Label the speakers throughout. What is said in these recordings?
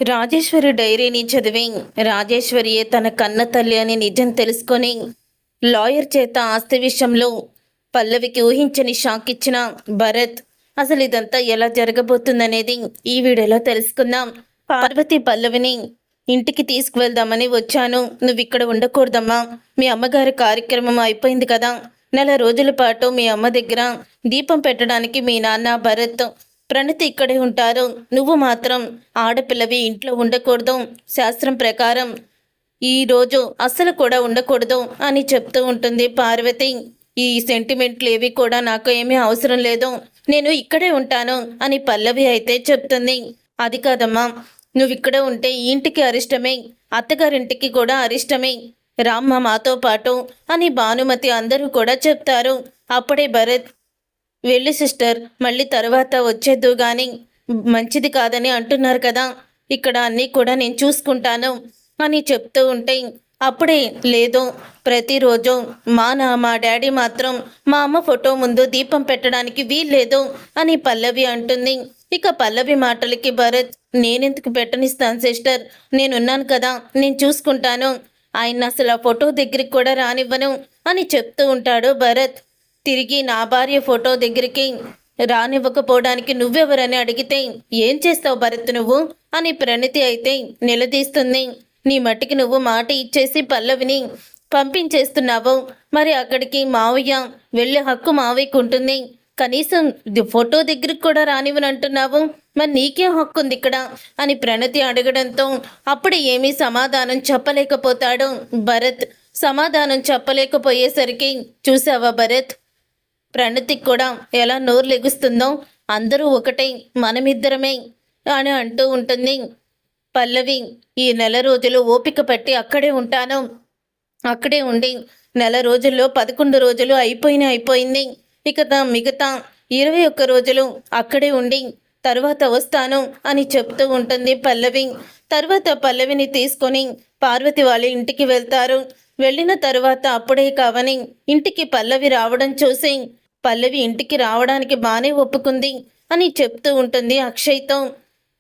Speaker 1: రాజేశ్వరి డైరీని చదివి రాజేశ్వరియే తన కన్న తల్లి అని నిజం తెలుసుకొని లాయర్ చేత ఆస్తి విషయంలో పల్లవికి ఊహించని షాక్ ఇచ్చిన భరత్ అసలు ఇదంతా ఎలా జరగబోతుందనేది ఈ వీడియోలో తెలుసుకుందాం. పార్వతి పల్లవిని ఇంటికి తీసుకువెళ్దామని వచ్చాను. నువ్వు ఇక్కడ ఉండకూడదమ్మా. మీ అమ్మగారి కార్యక్రమం అయిపోయింది కదా. నెల రోజుల పాటు మీ అమ్మ దగ్గర దీపం పెట్టడానికి మీ నాన్న భరత్ ప్రణతి ఇక్కడే ఉంటారు. నువ్వు మాత్రం ఆడపిల్లవి ఇంట్లో ఉండకూడదు. శాస్త్రం ప్రకారం ఈరోజు అస్సలు కూడా ఉండకూడదు అని చెప్తూ ఉంటుంది పార్వతి. ఈ సెంటిమెంట్లు ఏవి కూడా నాకు ఏమీ అవసరం లేదు, నేను ఇక్కడే ఉంటాను అని పల్లవి అయితే చెప్తుంది. అది కాదమ్మా, నువ్వు ఇక్కడ ఉంటే ఈ ఇంటికి అరిష్టమే, అత్తగారింటికి కూడా అరిష్టమే. రామ్మ మాతో పాటు అని భానుమతి అందరూ కూడా చెప్తారు. అప్పుడే భరత్, వెళ్ళి సిస్టర్, మళ్ళీ తర్వాత వచ్చేద్దు కానీ మంచిది కాదని అంటున్నారు కదా, ఇక్కడ అన్నీ కూడా నేను చూసుకుంటాను అని చెప్తూ ఉంటే అప్పుడే లేదు, ప్రతిరోజు మా డాడీ మాత్రం మా అమ్మ ఫోటో ముందు దీపం పెట్టడానికి వీల్లేదు అని పల్లవి అంటుంది. ఇక పల్లవి మాటలకి భరత్, నేనెందుకు పెట్టనిస్తాను సిస్టర్, నేనున్నాను కదా, నేను చూసుకుంటాను. ఆయన అసలు ఆ ఫోటో దగ్గరికి కూడా రానివ్వను అని చెప్తూ ఉంటాడు భరత్. తిరిగి నా భార్య ఫోటో దగ్గరికి రానివ్వకపోవడానికి నువ్వెవరని అడిగితే ఏం చేస్తావు భరత్ నువ్వు అని ప్రణతి అయితే నిలదీస్తుంది. నీ మట్టికి నువ్వు మాట ఇచ్చేసి పల్లవిని పంపించేస్తున్నావు, మరి అక్కడికి మావయ్య వెళ్ళే హక్కు మావయ్యకు ఉంటుంది. కనీసం ఫోటో దగ్గరికి కూడా రానివ్వనంటున్నావు, మరి నీకేం హక్కు ఉంది ఇక్కడ అని ప్రణతి అడగడంతో అప్పుడు ఏమీ సమాధానం చెప్పలేకపోతాడు భరత్. సమాధానం చెప్పలేకపోయేసరికి, చూసావా భరత్, ప్రణతికి కూడా ఎలా నోరు లెగుస్తుందో, అందరూ ఒకటే, మనమిద్దరమే అని అంటూ ఉంటుంది పల్లవి. ఈ నెల రోజులు ఓపిక పట్టి అక్కడే ఉంటాను. అక్కడే ఉండి నెల రోజుల్లో 11 రోజులు అయిపోయింది. ఇక మిగతా 21 రోజులు అక్కడే ఉండి తర్వాత వస్తాను అని చెప్తూ ఉంటుంది పల్లవి. తర్వాత పల్లవిని తీసుకొని పార్వతి వాళ్ళ ఇంటికి వెళ్తారు. వెళ్ళిన తర్వాత అప్పుడే కావని ఇంటికి పల్లవి రావడం చూసి, పల్లవి ఇంటికి రావడానికి బాగానే ఒప్పుకుంది అని చెప్తూ ఉంటుంది అక్షయ్తో.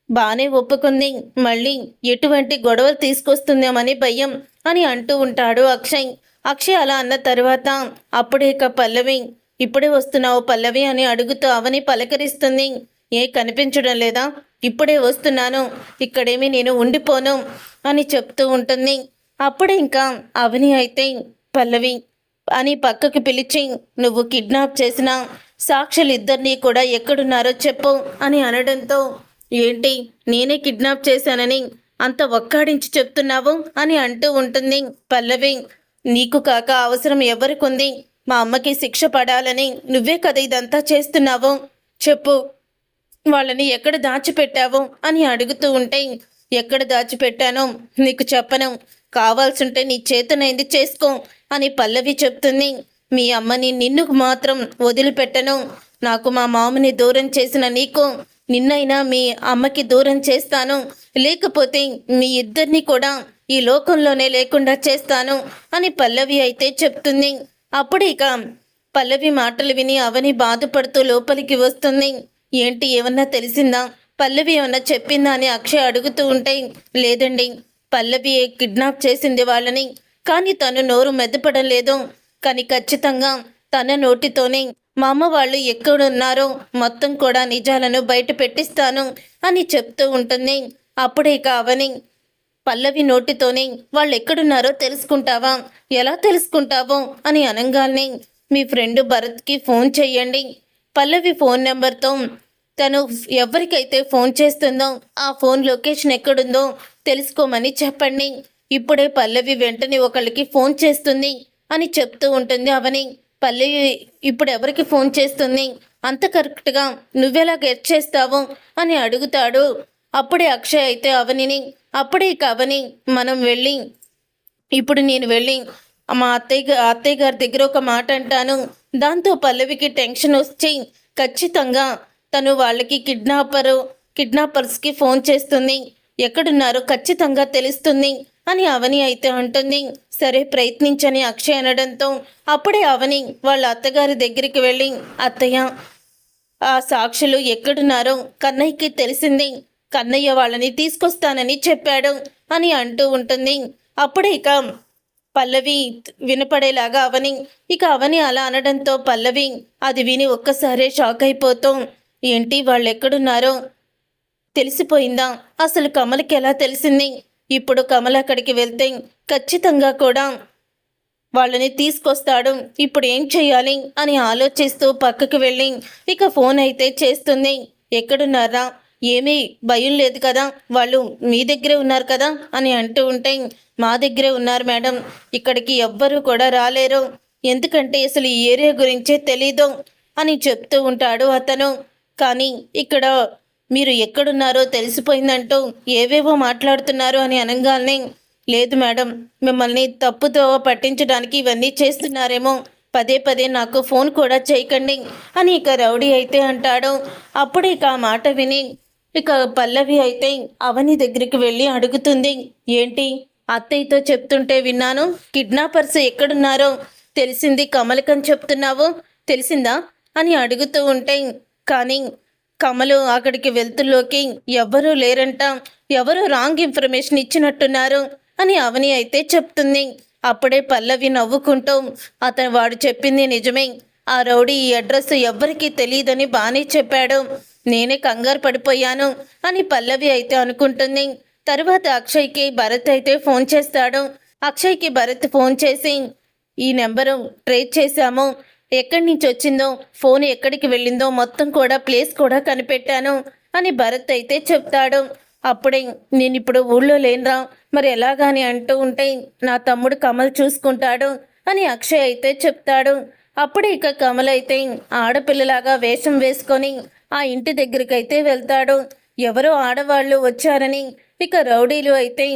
Speaker 1: బాగానే ఒప్పుకుంది, మళ్ళీ ఎటువంటి గొడవలు తీసుకొస్తుందేమని భయం అని అంటూ ఉంటాడు అక్షయ్. అక్షయ్ అలా అన్న తర్వాత అప్పుడే ఇక పల్లవి, ఇప్పుడే వస్తున్నావు పల్లవి అని అడుగుతూ అవని పలకరిస్తుంది. ఏ కనిపించడం లేదా, ఇప్పుడే వస్తున్నాను, ఇక్కడేమి నేను ఉండిపోను అని చెప్తూ ఉంటుంది. అప్పుడే ఇంకా అవని అయితే పల్లవి అని పక్కకి పిలిచి, నువ్వు కిడ్నాప్ చేసిన సాక్షులు ఇద్దరినీ కూడా ఎక్కడున్నారో చెప్పు అని అనడంతో, ఏంటి నేనే కిడ్నాప్ చేశానని అంత ఒక్కాడించి చెప్తున్నావు అని అంటూ ఉంటుంది పల్లవి. నీకు కాక అవసరం ఎవరికుంది, మా అమ్మకి శిక్ష పడాలని నువ్వే కదా ఇదంతా చేస్తున్నావు, చెప్పు వాళ్ళని ఎక్కడ దాచిపెట్టావు అని అడుగుతూ ఉంటే, ఎక్కడ దాచిపెట్టానో నీకు చెప్పను, కావాల్సింటే నీ చేతనైంది చేసుకో అని పల్లవి చెప్తుంది. మీ అమ్మని నిన్ను మాత్రం వదిలిపెట్టను, నాకు మా మామని దూరం చేసిన నీకు నిన్నైనా మీ అమ్మకి దూరం చేస్తాను, లేకపోతే మీ ఇద్దరిని కూడా ఈ లోకంలోనే లేకుండా చేస్తాను అని పల్లవి అయితే చెప్తుంది. అప్పుడు ఇక పల్లవి మాటలు విని అవని బాధపడుతూ లోపలికి వస్తుంది. ఏంటి, ఏమన్నా తెలిసిందా, పల్లవి ఏమన్నా చెప్పిందా అని అక్షయ్ అడుగుతూ ఉంటే, లేదండి, పల్లవి కిడ్నాప్ చేసింది వాళ్ళని, కానీ తను నోరు మెదపడం లేదు, కానీ ఖచ్చితంగా తన నోటితోనే మా అమ్మ వాళ్ళు ఎక్కడున్నారో మొత్తం కూడా నిజాలను బయట పెట్టిస్తాను అని చెప్తూ ఉంటుంది. అప్పుడే కావని పల్లవి నోటితోనే వాళ్ళు ఎక్కడున్నారో తెలుసుకుంటావా, ఎలా తెలుసుకుంటావో అని అనగానే, మీ ఫ్రెండ్ భరత్కి ఫోన్ చెయ్యండి, పల్లవి ఫోన్ నెంబర్తో తను ఎవరికైతే ఫోన్ చేస్తుందో ఆ ఫోన్ లొకేషన్ ఎక్కడుందో తెలుసుకోమని చెప్పండి. ఇప్పుడే పల్లవి వెంటనే ఒకళ్ళకి ఫోన్ చేస్తుంది అని చెప్తూ ఉంటుంది అవని. పల్లవి ఇప్పుడు ఎవరికి ఫోన్ చేస్తుంది, అంత కరెక్ట్గా నువ్వెలా గెట్ చేస్తావు అని అడుగుతాడు. అప్పుడే అక్షయ్ అయితే అవనిని, అప్పుడే ఇక అవని, ఇప్పుడు నేను వెళ్ళి మా అత్తయ్య గారి దగ్గర ఒక మాట అంటాను, దాంతో పల్లవికి టెన్షన్ వచ్చి ఖచ్చితంగా తను వాళ్ళకి కిడ్నాపర్స్కి ఫోన్ చేస్తుంది, ఎక్కడున్నారో ఖచ్చితంగా తెలుస్తుంది అని అవని అయితే అంటుంది. సరే ప్రయత్నించని అక్షయ్ అనడంతో అప్పుడే అవని వాళ్ళ అత్తగారి దగ్గరికి వెళ్ళి, అత్తయ్య, ఆ సాక్షులు ఎక్కడున్నారో కన్నయ్యకి తెలిసింది, కన్నయ్య వాళ్ళని తీసుకొస్తానని చెప్పాడు అని అంటూ ఉంటుంది. అప్పుడే ఇక పల్లవి వినపడేలాగా అవని అలా అనడంతో పల్లవి అది విని ఒక్కసారే షాక్ అయిపోతూ, ఏంటి వాళ్ళు ఎక్కడున్నారో తెలిసిపోయిందా? అసలు కమలకి ఎలా తెలిసింది? ఇప్పుడు కమల అక్కడికి వెళ్తే ఖచ్చితంగా కూడా వాళ్ళని తీసుకొస్తాడు. ఇప్పుడు ఏం చేయాలి అని ఆలోచిస్తూ పక్కకు వెళ్ళి ఇక ఫోన్ అయితే చేస్తుంది. ఎక్కడున్నారా? ఏమీ భయం లేదు కదా, వాళ్ళు మీ దగ్గరే ఉన్నారు కదా అని అంటూ ఉంటే, మా దగ్గరే ఉన్నారు మేడం, ఇక్కడికి ఎవ్వరూ కూడా రాలేరు, ఎందుకంటే అసలు ఈ ఏరియా గురించే తెలీదు అని చెప్తూ ఉంటాడు అతను. కానీ ఇక్కడ మీరు ఎక్కడున్నారో తెలిసిపోయిందంటూ ఏవేవో మాట్లాడుతున్నారు అని అనగానే, లేదు మేడం, మిమ్మల్ని తప్పుతో పట్టించడానికి ఇవన్నీ చేస్తున్నారేమో, పదే పదే నాకు ఫోన్ కూడా చేయకండి అని ఇక రౌడీ అయితే అంటాడు. అప్పుడు ఇక ఆ మాట విని ఇక పల్లవి అయితే అవని దగ్గరికి వెళ్ళి అడుగుతుంది. ఏంటి అత్తయ్యతో చెప్తుంటే విన్నాను, కిడ్నాపర్స్ ఎక్కడున్నారో తెలిసింది కమలకని చెప్తున్నావు, తెలిసిందా అని అడుగుతూ ఉంటే, కానీ కమలు అక్కడికి వెళ్తుల్లోకి ఎవ్వరూ లేరంట, ఎవరో రాంగ్ ఇన్ఫర్మేషన్ ఇచ్చినట్టున్నారు అని అవని అయితే చెప్తుంది. అప్పుడే పల్లవి నవ్వుకుంటూ, వాడు చెప్పింది నిజమే, ఆ రౌడీ ఈ అడ్రస్ ఎవ్వరికీ తెలియదని బాగానే చెప్పాడు, నేనే కంగారు పడిపోయాను అని పల్లవి అయితే అనుకుంటుంది. తర్వాత అక్షయ్కి భరత్ అయితే ఫోన్ చేస్తాడు. అక్షయ్కి భరత్ ఫోన్ చేసి, ఈ నెంబరు ట్రేస్ చేశాము, ఎక్కడి నుంచి వచ్చిందో, ఫోన్ ఎక్కడికి వెళ్ళిందో మొత్తం కూడా ప్లేస్ కూడా కనిపెట్టాను అని భరత్ అయితే చెప్తాడు. అప్పుడే నేను ఇప్పుడు ఊళ్ళో లేనురా, మరి ఎలాగాని అంటూ ఉంటే, నా తమ్ముడు కమల్ చూసుకుంటాడు అని అక్షయ్ అయితే చెప్తాడు. అప్పుడే ఇక కమల్ అయితే ఆడపిల్లలాగా వేషం వేసుకొని ఆ ఇంటి దగ్గరికి అయితే వెళ్తాడు. ఎవరో ఆడవాళ్ళు వచ్చారని ఇక రౌడీలు అయితే,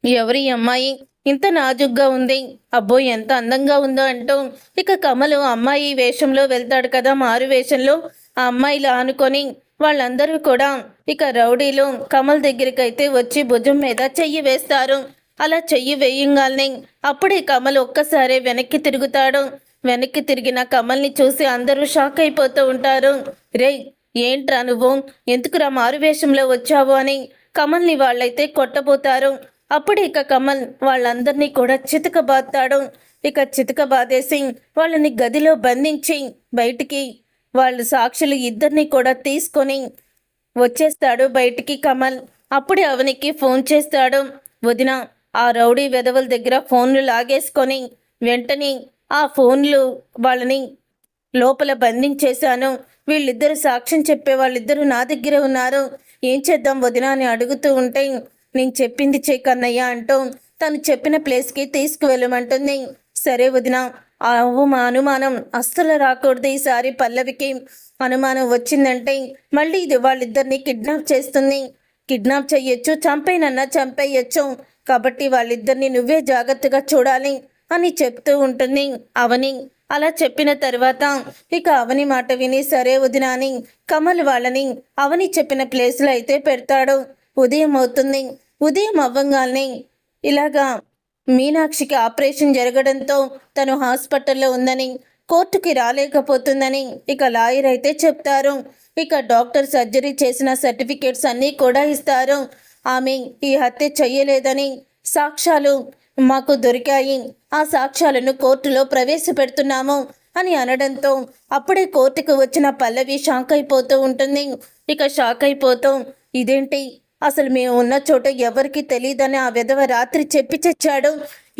Speaker 1: ఎవరి అమ్మాయి ఇంత నాజుగ్గా ఉంది, అబ్బో ఎంత అందంగా ఉందో అంటూ ఇక కమలు అమ్మాయి వేషంలో వెళ్తాడు కదా, మారు వేషంలో, ఆ అమ్మాయిలు ఆనుకొని వాళ్ళందరూ కూడా ఇక రౌడీలు కమల్ దగ్గరికి అయితే వచ్చి భుజం మీద చెయ్యి వేస్తారు. అలా చెయ్యి వేయంగానే అప్పుడే కమల్ ఒక్కసారే వెనక్కి తిరుగుతాడు. వెనక్కి తిరిగిన కమల్ని చూసి అందరూ షాక్ అయిపోతూ ఉంటారు. రేయ్, ఏంట్రా నువ్వు, ఎందుకురా మారు వేషంలో వచ్చావు అని కమల్ని వాళ్ళైతే కొట్టబోతారు. అప్పుడు ఇక కమల్ వాళ్ళందరినీ కూడా చితకబాతాడు. ఇక చితకబాదేసి వాళ్ళని గదిలో బంధించి బయటికి వాళ్ళు సాక్షులు ఇద్దరిని కూడా తీసుకొని వచ్చేస్తాడు బయటికి కమల్. అప్పుడే అవనికి ఫోన్ చేస్తాడు. వదిన, ఆ రౌడీ వెధవల దగ్గర ఫోన్లు లాగేసుకొని వెంటనే ఆ ఫోన్లు వాళ్ళని లోపల బంధించేశాను, వీళ్ళిద్దరు సాక్ష్యం చెప్పే వాళ్ళిద్దరూ నా దగ్గరే ఉన్నారు, ఏం చేద్దాం వదిన అని అడుగుతూ ఉంటే, నేను చెప్పింది చెయ్యి కన్నయ్య అంటూ తను చెప్పిన ప్లేస్కి తీసుకువెళ్ళమంటుంది. సరే వదిన, మా అనుమానం అస్సలు రాకూడదు, ఈసారి పల్లవికి అనుమానం వచ్చిందంటే మళ్ళీ ఇది వాళ్ళిద్దరిని కిడ్నాప్ చేస్తుంది, కిడ్నాప్ చెయ్యొచ్చు, చంపేనన్నా చంపేయచ్చు, కాబట్టి వాళ్ళిద్దరిని నువ్వే జాగ్రత్తగా చూడాలి అని చెప్తూ ఉంటుంది అవని. అలా చెప్పిన తర్వాత ఇక అవని మాట విని సరే వదిన అని కమల్ వాళ్ళని అవని చెప్పిన ప్లేస్లో అయితే పెడతాడు. ఉదయం అవుతుంది. ఉదయం అవ్వంగానే ఇలాగా మీనాక్షికి ఆపరేషన్ జరగడంతో తను హాస్పిటల్లో ఉందని, కోర్టుకి రాలేకపోతుందని ఇక లాయర్ అయితే చెప్తారు. ఇక డాక్టర్ సర్జరీ చేసిన సర్టిఫికేట్స్ అన్నీ కూడా ఇస్తారు. ఆమె ఈ హత్య చెయ్యలేదని సాక్ష్యాలు మాకు దొరికాయి, ఆ సాక్ష్యాలను కోర్టులో ప్రవేశపెడుతున్నాము అని అనడంతో అప్పుడే కోర్టుకు వచ్చిన పల్లవి షాక్ అయిపోతూ ఉంటుంది. ఇక షాక్ అయిపోతూ, ఇదేంటి, అసలు మేము ఉన్న చోట ఎవరికి తెలియదని ఆ విధవ రాత్రి చెప్పి చచ్చాడు,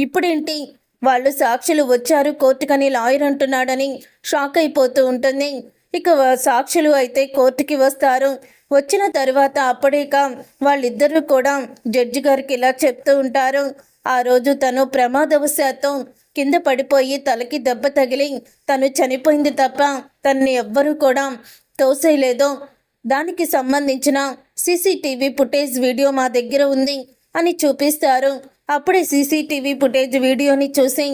Speaker 1: ఇప్పుడేంటి వాళ్ళు సాక్షులు వచ్చారు కోర్టుకని లాయర్ అంటున్నాడని షాక్ అయిపోతూ ఉంటుంది. ఇక సాక్షులు అయితే కోర్టుకి వస్తారు. వచ్చిన తర్వాత అప్పుడేక వాళ్ళిద్దరూ కూడా జడ్జి గారికి ఇలా చెప్తూ ఉంటారు. ఆ రోజు తను ప్రమాదవశాత్తు కింద పడిపోయి తలకి దెబ్బ తగిలి తను చనిపోయింది తప్ప తనని ఎవ్వరూ కూడా తోసేయలేదు, దానికి సంబంధించిన సీసీటీవీ ఫుటేజ్ వీడియో మా దగ్గర ఉంది అని చూపిస్తారు. అప్పుడే సీసీటీవీ ఫుటేజ్ వీడియోని చూసి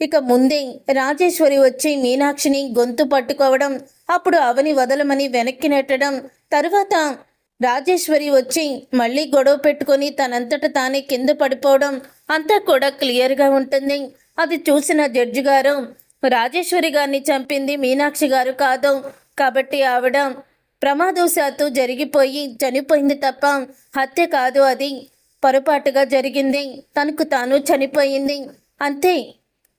Speaker 1: ఇక ముందే రాజేశ్వరి వచ్చి మీనాక్షిని గొంతు పట్టుకోవడం, అప్పుడు అవని వదలమని వెనక్కి నెట్టడం, తరువాత రాజేశ్వరి వచ్చి మళ్ళీ గొడవ పెట్టుకొని తనంతట తానే కింద పడిపోవడం అంతా కూడా క్లియర్గా ఉంటుంది. అది చూసిన జడ్జి గారు, రాజేశ్వరి గారిని చంపింది మీనాక్షి గారు కాదు, కాబట్టి ఆవిడ ప్రమాదవశాత్తు జరిగిపోయి చనిపోయింది తప్ప హత్య కాదు, అది పొరపాటుగా జరిగింది, తనకు తాను చనిపోయింది అంతే.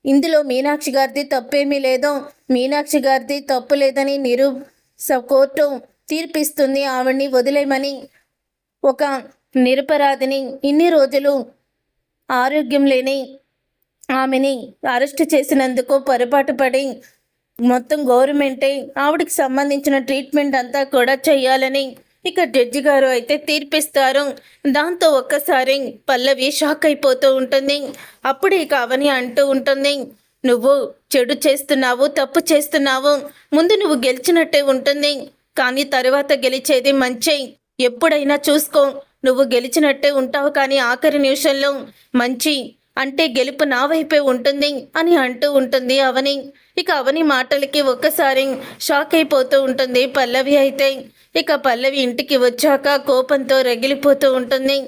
Speaker 1: ఇందులో మీనాక్షి గారిది తప్పేమీ లేదు. మీనాక్షి గారిది తప్పు లేదని కోర్టు తీర్పిస్తుంది ఆవిడ్ని వదిలేయమని. ఒక నిరపరాధిని ఇన్ని రోజులు ఆరోగ్యం లేని ఆమెని అరెస్ట్ చేసినందుకు పొరపాటు పడి మొత్తం గవర్నమెంటే ఆవిడకి సంబంధించిన ట్రీట్మెంట్ అంతా కూడా చేయాలని ఇక జడ్జి గారు అయితే తీర్పిస్తారు. దాంతో ఒక్కసారి పల్లవి షాక్ అయిపోతూ ఉంటుంది. అప్పుడు ఇక అవని అంటూ ఉంటుంది, నువ్వు చెడు చేస్తున్నావు, తప్పు చేస్తున్నావు, ముందు నువ్వు గెలిచినట్టే ఉంటుంది, కానీ తర్వాత గెలిచేది మంచి. ఎప్పుడైనా చూసుకో, నువ్వు గెలిచినట్టే ఉంటావు, కానీ ఆఖరి నిమిషంలో మంచి అంటే గెలుపు నా వైపే ఉంటుంది అని అంటూ ఉంటుంది అవని. ఇక అవని మాటలకి ఒక్కసారి షాక్ అయిపోతూ ఉంటుంది పల్లవి అయితే. ఇక పల్లవి ఇంటికి వచ్చాక కోపంతో రగిలిపోతూ ఉంటుంది.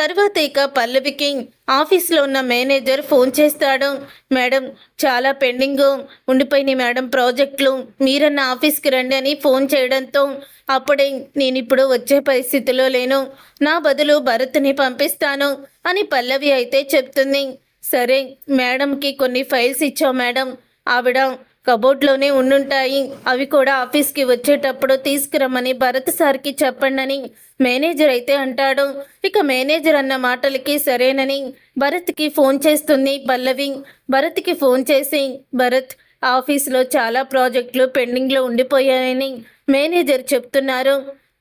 Speaker 1: తర్వాత ఇక పల్లవికి ఆఫీస్లో ఉన్న మేనేజర్ ఫోన్ చేస్తాడు. మేడం, చాలా పెండింగ్ ఉండిపోయినాయి మేడం ప్రాజెక్టులు, మీరన్న ఆఫీస్కి రండి అని ఫోన్ చేయడంతో అప్పుడే నేను ఇప్పుడు వచ్చే పరిస్థితిలో లేను, నా బదులు భరత్ని పంపిస్తాను అని పల్లవి అయితే చెప్తుంది. సరే మేడంకి కొన్ని ఫైల్స్ ఇచ్చావు మేడం, ఆవిడ కబోర్డ్లోనే ఉండుంటాయి, అవి కూడా ఆఫీస్కి వచ్చేటప్పుడు తీసుకురమ్మని భరత్ సార్కి చెప్పండి అని మేనేజర్ అయితే అంటాడు. ఇక మేనేజర్ అన్న మాటలకి సరేనని భరత్కి ఫోన్ చేస్తుంది పల్లవి. భరత్కి ఫోన్ చేసి, భరత్, ఆఫీస్లో చాలా ప్రాజెక్టులు పెండింగ్లో ఉండిపోయాయని మేనేజర్ చెప్తున్నారు,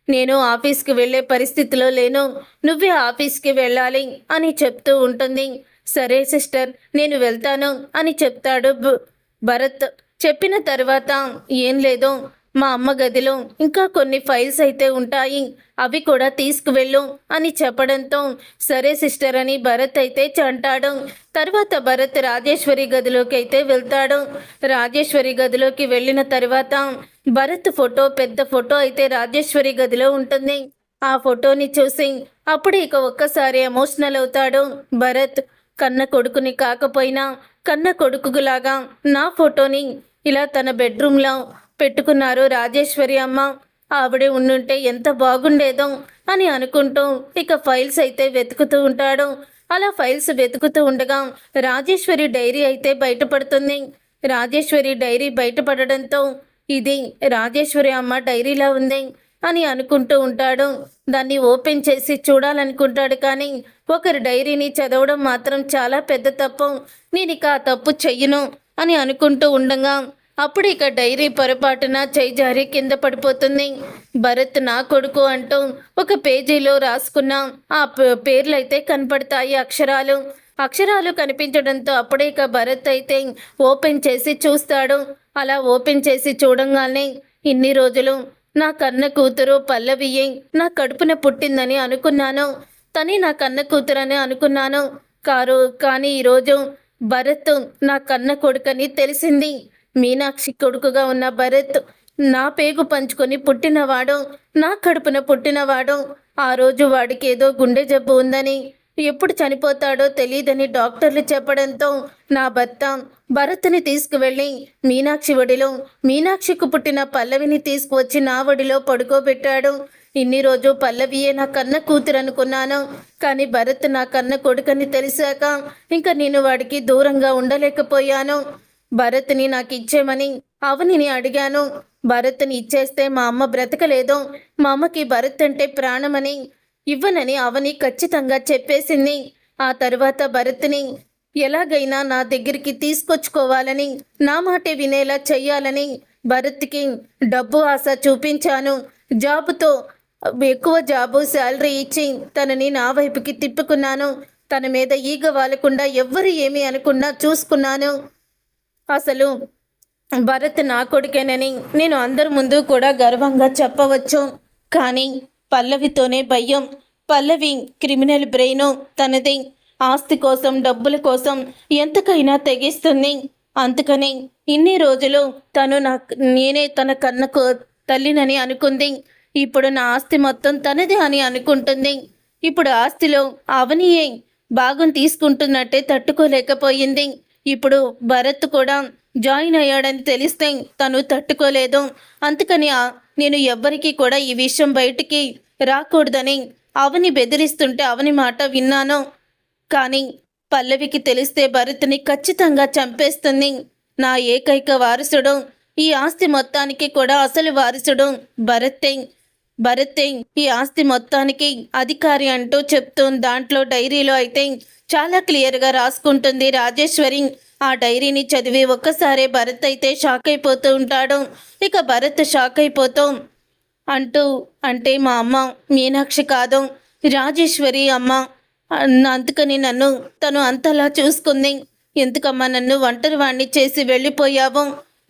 Speaker 1: నేను ఆఫీస్కి వెళ్ళే పరిస్థితిలో లేను, నువ్వే ఆఫీస్కి వెళ్ళాలి అని చెప్తూ ఉంటుంది. సరే సిస్టర్, నేను వెళ్తాను అని చెప్తాడు భరత్. చెప్పిన తర్వాత, ఏం లేదు, మా అమ్మ గదిలో ఇంకా కొన్ని ఫైల్స్ అయితే ఉంటాయి, అవి కూడా తీసుకువెళ్ళు అని చెప్పడంతో సరే సిస్టర్ అని భరత్ అయితే అంటాడు. తర్వాత భరత్ రాజేశ్వరి గదిలోకి అయితే వెళ్తాడు. రాజేశ్వరి గదిలోకి వెళ్ళిన తర్వాత భరత్ ఫోటో, పెద్ద ఫోటో అయితే రాజేశ్వరి గదిలో ఉంటుంది. ఆ ఫోటోని చూసి అప్పుడు ఇక ఒక్కసారి ఎమోషనల్ అవుతాడు భరత్. కన్న కొడుకుని కాకపోయినా కన్న కొడుకులాగా నా ఫోటోని ఇలా తన బెడ్రూమ్లో పెట్టుకున్నారు రాజేశ్వరి అమ్మ, ఆవిడే ఉండుంటే ఎంత బాగుండేదో అని అనుకుంటూ ఇక ఫైల్స్ అయితే వెతుకుతూ ఉంటాడు. అలా ఫైల్స్ వెతుకుతూ ఉండగా రాజేశ్వరి డైరీ అయితే బయటపడుతుంది. రాజేశ్వరి డైరీ బయటపడడంతో ఇది రాజేశ్వరి అమ్మ డైరీలా ఉంది అని అనుకుంటూ ఉంటాడు. దాన్ని ఓపెన్ చేసి చూడాలనుకుంటాడు, కానీ ఒకరి డైరీని చదవడం మాత్రం చాలా పెద్ద తప్పు, నేను ఇక ఆ తప్పు చెయ్యను అని అనుకుంటూ ఉండగా అప్పుడు ఇక డైరీ పొరపాటున చేయి జారి కింద పడిపోతుంది. భరత్ నా కొడుకు అంటూ ఒక పేజీలో రాసుకున్న ఆ పేర్లు అయితే కనపడతాయి, అక్షరాలు కనిపించడంతో అప్పుడే ఇక భరత్ అయితే ఓపెన్ చేసి చూస్తాడు. అలా ఓపెన్ చేసి చూడంగానే, ఇన్ని రోజులు నా కన్న కూతురు పల్లవియే నా కడుపున పుట్టిందని అనుకున్నాను, తని నా కన్న కూతురని అనుకున్నాను, కానీ ఈరోజు భరత్ నా కన్న కొడుకని తెలిసింది. మీనాక్షి కొడుకుగా ఉన్న భరత్ నా పేగు పంచుకొని పుట్టినవాడు, నా కడుపున పుట్టినవాడు. ఆ రోజు వాడికి ఏదో గుండె జబ్బు ఉందని, ఎప్పుడు చనిపోతాడో తెలియదని డాక్టర్లు చెప్పడంతో నా భర్త భరత్ని తీసుకువెళ్ళి మీనాక్షి ఒడిలో, మీనాక్షికి పుట్టిన పల్లవిని తీసుకువచ్చి నా ఒడిలో పడుకోబెట్టాడు. ఇన్ని రోజు పల్లవియే నా కన్న కూతురు అనుకున్నాను, కానీ భరత్ నా కన్న కొడుకని తెలిసాక ఇంకా నేను వాడికి దూరంగా ఉండలేకపోయాను. భరత్ని నాకు ఇచ్చేమని అవనిని అడిగాను. భరత్ని ఇచ్చేస్తే మా అమ్మ బ్రతకలేదు, మా అమ్మకి భరత్ అంటే ప్రాణమని, ఇవ్వనని అవని ఖచ్చితంగా చెప్పేసింది. ఆ తర్వాత భరత్ని ఎలాగైనా నా దగ్గరికి తీసుకొచ్చుకోవాలని, నా మాటే వినేలా చెయ్యాలని భరత్కి డబ్బు ఆశ చూపించాను. జాబుతో ఎక్కువ జాబు శాలరీ ఇచ్చి తనని నా వైపుకి తిప్పుకున్నాను. తన మీద ఈగ వాలకుండా ఎవ్వరు ఏమీ అనకుండా చూసుకున్నాను. అసలు భరత్ నా కొడుకేనని నేను అందరి ముందు కూడా గర్వంగా చెప్పవచ్చు. కానీ పల్లవితోనే భయం. పల్లవి క్రిమినల్ బ్రెయిన్, తనది ఆస్తి కోసం, డబ్బుల కోసం ఎంతకైనా తెగిస్తుంది. అందుకని ఇన్ని రోజులు నేనే తన కన్నకు తల్లినని అనుకుంది. ఇప్పుడు నా ఆస్తి మొత్తం తనదే అని అనుకుంటుంది. ఇప్పుడు ఆస్తిలో అవనియే భాగం తీసుకుంటున్నట్టే తట్టుకోలేకపోయింది. ఇప్పుడు భరత్ కూడా జాయిన్ అయ్యాడని తెలిస్తే తను తట్టుకోలేదు. అందుకని నేను ఎవ్వరికీ కూడా ఈ విషయం బయటికి రాకూడదని అవని బెదిరిస్తుంటే అవని మాట విన్నాను. కానీ పల్లవికి తెలిస్తే భరత్ని ఖచ్చితంగా చంపేస్తుంది. నా ఏకైక వారసుడు, ఈ ఆస్తి మొత్తానికి కూడా అసలు వారసుడు భరతే. భరతే ఈ ఆస్తి మొత్తానికి అధికారి అంటూ చెప్తుంది. దాంట్లో డైరీలో అయితే చాలా క్లియర్గా రాసుకుంటుంది రాజేశ్వరి. ఆ డైరీని చదివి ఒక్కసారే భరత్ అయితే షాక్ అయిపోతూ ఉంటాడు. ఇక భరత్ షాక్ అయిపోతూ అంటే మా అమ్మ మీనాక్షి కాదు, రాజేశ్వరి అమ్మ. అందుకని నన్ను తను అంతలా చూసుకుంది. ఎందుకమ్మా నన్ను ఒంటరి వాణ్ణి చేసి వెళ్ళిపోయావు?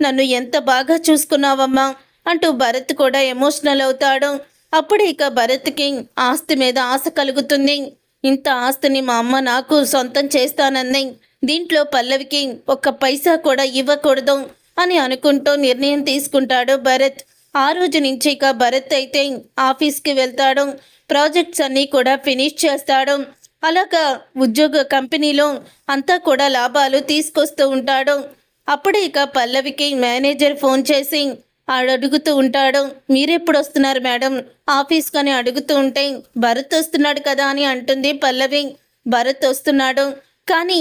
Speaker 1: నన్ను ఎంత బాగా చూసుకున్నావమ్మా అంటూ భరత్ కూడా ఎమోషనల్ అవుతాడు. అప్పుడు ఇక భరత్కి ఆస్తి మీద ఆశ కలుగుతుంది. ఇంత ఆస్తిని మా అమ్మ నాకు సొంతం చేస్తానంది. దీంట్లో పల్లవికి ఒక్క పైసా కూడా ఇవ్వకూడదు అని అనుకుంటూ నిర్ణయం తీసుకుంటాడు భరత్. ఆ రోజు నుంచి ఇక భరత్ అయితే ఆఫీస్కి వెళ్తాడు. ప్రాజెక్ట్స్ అన్నీ కూడా ఫినిష్ చేస్తాడు. అలాగా ఉద్యోగ కంపెనీలో అంతా కూడా లాభాలు తీసుకొస్తూ ఉంటాడు. అప్పుడే ఇక పల్లవికి మేనేజర్ ఫోన్ చేసి అడుగుతూ ఉంటాడు, మీరెప్పుడు వస్తున్నారు మేడం ఆఫీస్కి అని అడుగుతూ ఉంటే, భరత్ వస్తున్నాడు కదా అని అంటుంది పల్లవి. భరత్ వస్తున్నాడు, కానీ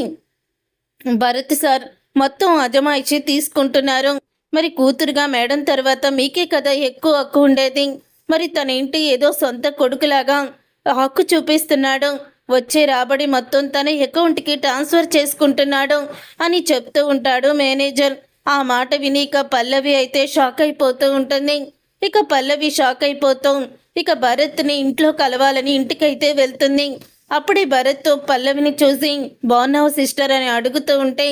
Speaker 1: భరత్ సార్ మొత్తం అజమాయిషి తీసుకుంటున్నారు. మరి కూతురుగా మేడం తర్వాత మీకే కదా ఎక్కువ హక్కు ఉండేది. మరి తనేంటి ఏదో సొంత కొడుకులాగా హక్కు చూపిస్తున్నాడు. వచ్చే రాబడి మొత్తం తన అకౌంట్కి ట్రాన్స్ఫర్ చేసుకుంటున్నాడు అని చెప్తూ ఉంటాడు మేనేజర్. ఆ మాట విని ఇక పల్లవి అయితే షాక్ అయిపోతూ ఉంటుంది. ఇక పల్లవి షాక్ అయిపోతూ ఇక భరత్ని ఇంట్లో కలవాలని ఇంటికైతే వెళ్తుంది. అప్పుడే భరత్ పల్లవిని చూసి బాగున్నావు సిస్టర్ అని అడుగుతూ ఉంటే,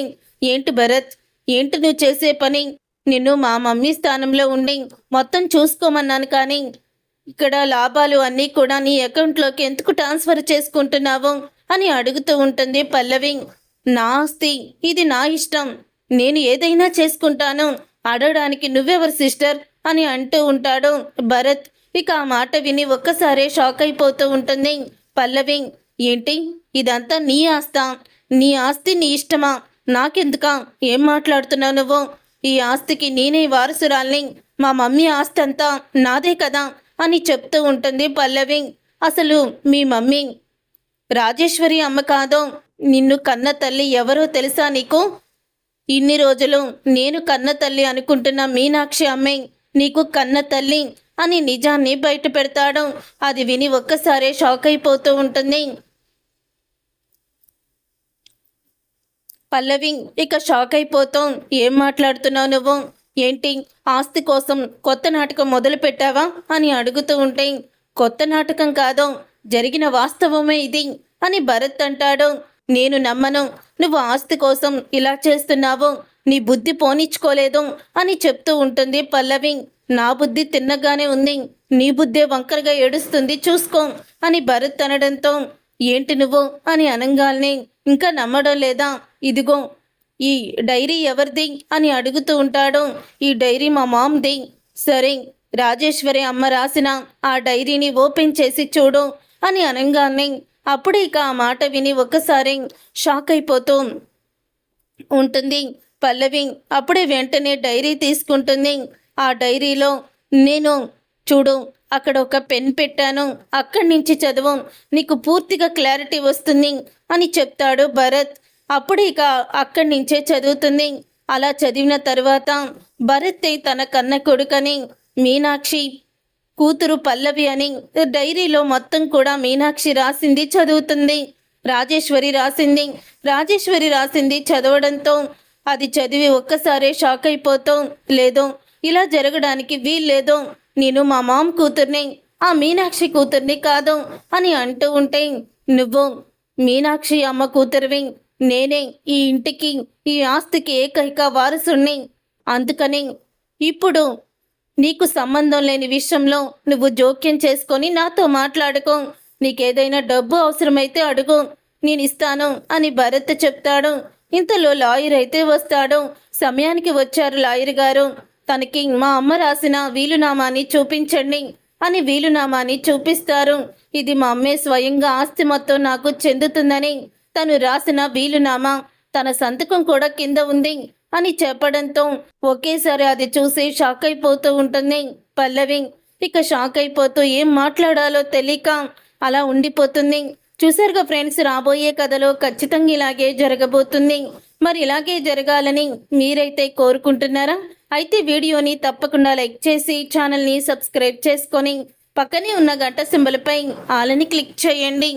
Speaker 1: ఏంటి భరత్, ఏంటి నువ్వు చేసే పని? నిన్ను మా మమ్మీ స్థానంలో ఉండి మొత్తం చూసుకోమన్నాను, కానీ ఇక్కడ లాభాలు అన్నీ కూడా నీ అకౌంట్లోకి ఎందుకు ట్రాన్స్ఫర్ చేసుకుంటున్నావు అని అడుగుతూ ఉంటుంది పల్లవి. నా ఆస్తి, ఇది నా ఇష్టం, నేను ఏదైనా చేసుకుంటాను, అడగడానికి నువ్వెవరు సిస్టర్ అని అంటూ ఉంటాడు భరత్. ఇక ఆ మాట విని ఒక్కసారే షాక్ అయిపోతూ ఉంటుంది పల్లవి. ఏంటి ఇదంతా నీ ఆస్తా? నీ ఆస్తి నీ ఇష్టమా? నాకెందుకా? ఏం మాట్లాడుతున్నావు నువ్వు? ఈ ఆస్తికి నేనే వారసురాల్ని, మా మమ్మీ ఆస్తి అంతా నాదే కదా అని చెప్తూ ఉంటుంది పల్లవి. అసలు మీ మమ్మీ రాజేశ్వరి అమ్మ కాదో, నిన్ను కన్న తల్లి ఎవరో తెలుసా నీకు? ఇన్ని రోజులు నేను కన్న తల్లి అనుకుంటున్న మీనాక్షి అమ్మే నీకు కన్న తల్లి అని నిజాన్ని బయట పెడతాడు. అది విని ఒక్కసారే షాక్ అయిపోతూ ఉంటుంది పల్లవి. ఇక షాక్ అయిపోతూ, ఏం మాట్లాడుతున్నావు నువ్వు? ఏంటి ఆస్తి కోసం కొత్త నాటకం మొదలు పెట్టావా అని అడుగుతూ ఉంటే, కొత్త నాటకం కాదు, జరిగిన వాస్తవమే ఇది అని భరత్ అంటాడు. నేను నమ్మను, నువ్వు ఆస్తి కోసం ఇలా చేస్తున్నావు, నీ బుద్ధి పోనిచ్చుకోలేదు అని చెప్తూ ఉంటుంది పల్లవి. నా బుద్ధి తిన్నగానే ఉంది, నీ బుద్ధే వంకరగా ఏడుస్తుంది చూసుకో అని భరత్ అనడంతో, ఏంటి నువ్వు అని అనంగాల్ని ఇంకా నమ్మడం లేదా? ఇదిగో ఈ డైరీ ఎవరిది అని అడుగుతూ ఉంటాడు. ఈ డైరీ మా మామ్ది. సరే, రాజేశ్వరి అమ్మ రాసిన ఆ డైరీని ఓపెన్ చేసి చూడు అని అనంగానే అప్పుడు ఇక ఆ మాట విని ఒక్కసారి షాక్ అయిపోతూ ఉంటుంది పల్లవి. అప్పుడే వెంటనే డైరీ తీసుకుంటుంది. ఆ డైరీలో, నేను చూడు అక్కడ ఒక పెన్ పెట్టాను, అక్కడి నుంచి చదువు, నీకు పూర్తిగా క్లారిటీ వస్తుంది అని చెప్తాడు భరత్. అప్పుడు ఇక అక్కడి నుంచే చదువుతుంది. అలా చదివిన తర్వాత భరత్ తన కన్న కొడుకని, మీనాక్షి కూతురు పల్లవి అని డైరీలో మొత్తం కూడా మీనాక్షి రాసింది చదువుతుంది. రాజేశ్వరి రాసింది చదవడంతో అది చదివి ఒక్కసారే షాక్ అయిపోతాం. లేదో, ఇలా జరగడానికి వీల్లేదు, నేను మా మామ కూతుర్ని, ఆ మీనాక్షి కూతుర్ని కాదు అని అంటూ ఉంటే, నువ్వు మీనాక్షి అమ్మ కూతురివి, నేనే ఈ ఇంటికి ఈ ఆస్తికి ఏకైక వారసుని. అందుకని ఇప్పుడు నీకు సంబంధం లేని విషయంలో నువ్వు జోక్యం చేసుకొని నాతో మాట్లాడుకో. నీకేదైనా డబ్బు అవసరమైతే అడుగు, నేను ఇస్తాను అని భరత్ చెప్తాడు. ఇంతలో లాయర్ అయితే వస్తాడు. సమయానికి వచ్చారు లాయర్ గారు. తనకి మా అమ్మ రాసిన వీలునామాని చూపించండి అని వీలునామాని చూపిస్తారు. ఇది మా అమ్మే స్వయంగా ఆస్తి మొత్తం నాకు చెందుతుందని తను రాసిన వీలునామా, తన సంతకం కూడా కింద ఉంది అని చెప్పడంతో ఒకేసారి అది చూసి షాక్ అయిపోతూ ఉంటుంది. పల్లవి ఇక షాక్ అయిపోతూ ఏం మాట్లాడాలో తెలియక అలా ఉండిపోతుంది. చూసారుగా ఫ్రెండ్స్, రాబోయే కథలో ఖచ్చితంగా ఇలాగే జరగబోతుంది. మరి ఇలాగే జరగాలని మీరైతే కోరుకుంటున్నారా? అయితే వీడియోని తప్పకుండా లైక్ చేసి ఛానల్ని సబ్స్క్రైబ్ చేసుకొని పక్కనే ఉన్న గంట సింబల్పై ఆలని క్లిక్ చేయండి.